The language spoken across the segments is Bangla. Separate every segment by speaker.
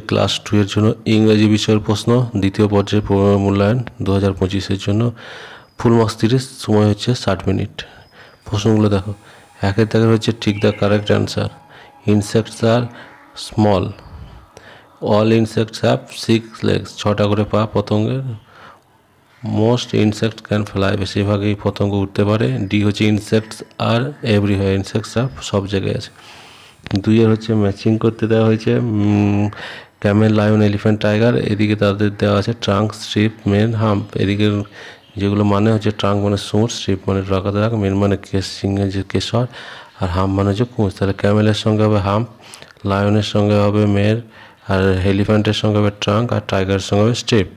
Speaker 1: ক্লাস 2 এর জন্য ইংরেজি বিষয়ের প্রশ্ন দ্বিতীয় পর্যায়ে মূল্যায়ন 2025-এর জন্য ফুল মার্কস 30, সময় হচ্ছে 60 মিনিট। প্রশ্নগুলো দেখো। একের দাগের হচ্ছে ঠিক the correct answer. Insects R small. All insects have 6 legs, 6টা করে পা পতঙ্গের। মোস্ট ইনসেক্টস ক্যান ফ্লাই, বেশিরভাগই পতঙ্গ উঠতে পারে। ডি হচ্ছে ইনসেক্টস আর এভরিওয়্যার, ইনসেক্টস আর সব জায়গায় আছে। 2 হচ্ছে ম্যাচিং করতে দেওয়া হয়েছে ক্যামেল, লায়ন, এলিফ্যান্ট, টাইগার। এদিকে তাদের দেওয়া আছে ট্রাঙ্ক, স্ট্রিপ, মেন, হাম্প। এদিকে যেগুলো মানে হচ্ছে ট্রাঙ্ক মানে সুঁড়, স্ট্রিপ মানে রাখাতে থাক, মেন মানে কেশ, সিংহের যে কেশর, আর হাম্প মানে হচ্ছে কুঁচ। তাহলে ক্যামেলের সঙ্গে হবে হাম্প, লায়নের সঙ্গে হবে মের, আর এলিফ্যান্টের সঙ্গে হবে ট্রাঙ্ক, আর টাইগারের সঙ্গে হবে স্ট্রিপ।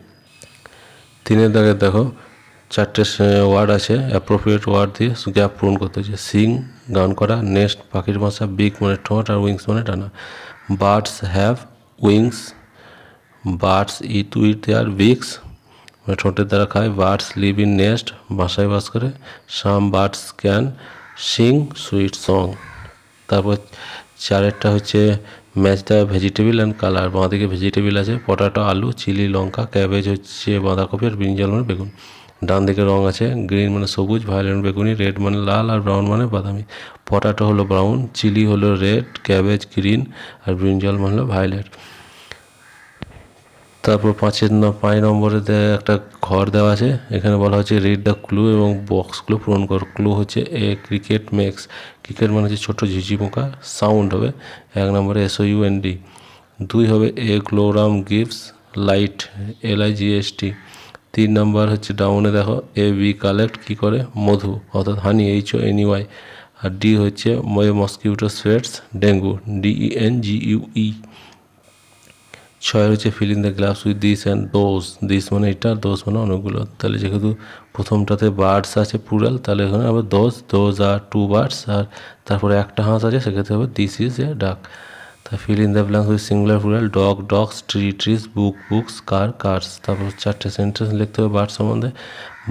Speaker 1: 3 দাগে দেখো 4টে ওয়ার্ড আছে, অ্যাপ্রোপ্রিয়েট ওয়ার্ড দিয়ে গ্যাপ পূরণ করতে হচ্ছে। সিং গান করা, নেস্ট পাখির বাসা, বিগ মানে ঠোঁট, আর উইংস মানে ডানা। Birds have wings, birds it with their Biggs মানে ঠোঁটের দ্বারা খায়। বার্ডস লিভ ইন নেস্ট, বাসায় বাস করে। সাম birds can sing sweet song. তারপর 4এরটা হচ্ছে match the vegetable and colour. বাঁদিকে ভেজিটেবল আছে পটাটো, আলু, চিলি, লঙ্কা, ক্যাবেজ হচ্ছে বাঁধাকপি, আর ব্রিঞ্জাল মানে বেগুন। ডান দিকে রং আছে গ্রিন মানে সবুজ, ভায়োলেট বেগুনি, রেড মানে লাল, আর ব্রাউন মানে বাদামি। পটাটো হলো ব্রাউন, চিলি হলো রেড, ক্যাবেজ গ্রিন, আর ব্রিঞ্জাল মানে হলো ভায়োলেট। তারপর 5 নম্বরে একটা ঘর দেওয়া আছে, এখানে বলা হচ্ছে রিড দ্য ক্লু এবং বক্সগুলো পূরণ কর। ক্লু হচ্ছে এ ক্রিকেট মেক্স, ক্রিকেট মানে হচ্ছে ছোটো ঝিঝি পোকা, সাউন্ড হবে 1 নম্বরে SOUND। 2 হবে এ গ্লোরাম গিভস লাইট, LIGHT। 3 নম্বর হচ্ছে ডাউনে দেখো এ বি কালেক্ট কী করে, মধু অর্থাৎ হানি, HONEY। আর ডি হচ্ছে মসকিউটো স্প্রেডস ডেঙ্গু, DENGUE। 6 হচ্ছে feel in the gaps with this and those. This মানে এটা, দোজ মানে অনেকগুলো। তাহলে যেহেতু প্রথমটাতে বার্ডস আছে প্লুরাল, তাহলে এখানে আবার দোজ আর 2 বার্ডস, আর তারপরে একটা হাঁস আছে, সেক্ষেত্রে হবে দিস ইজ এ ডাক। তা fill in the blanks with singular plural, dog dogs, tree trees, book books, car cars. তারপর 4টে সেন্টেন্স লিখতে হবে বার্ড সম্বন্ধে।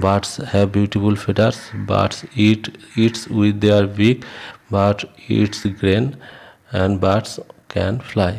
Speaker 1: Birds have beautiful feathers, birds eats with their big, bird eats grain, and birds can fly.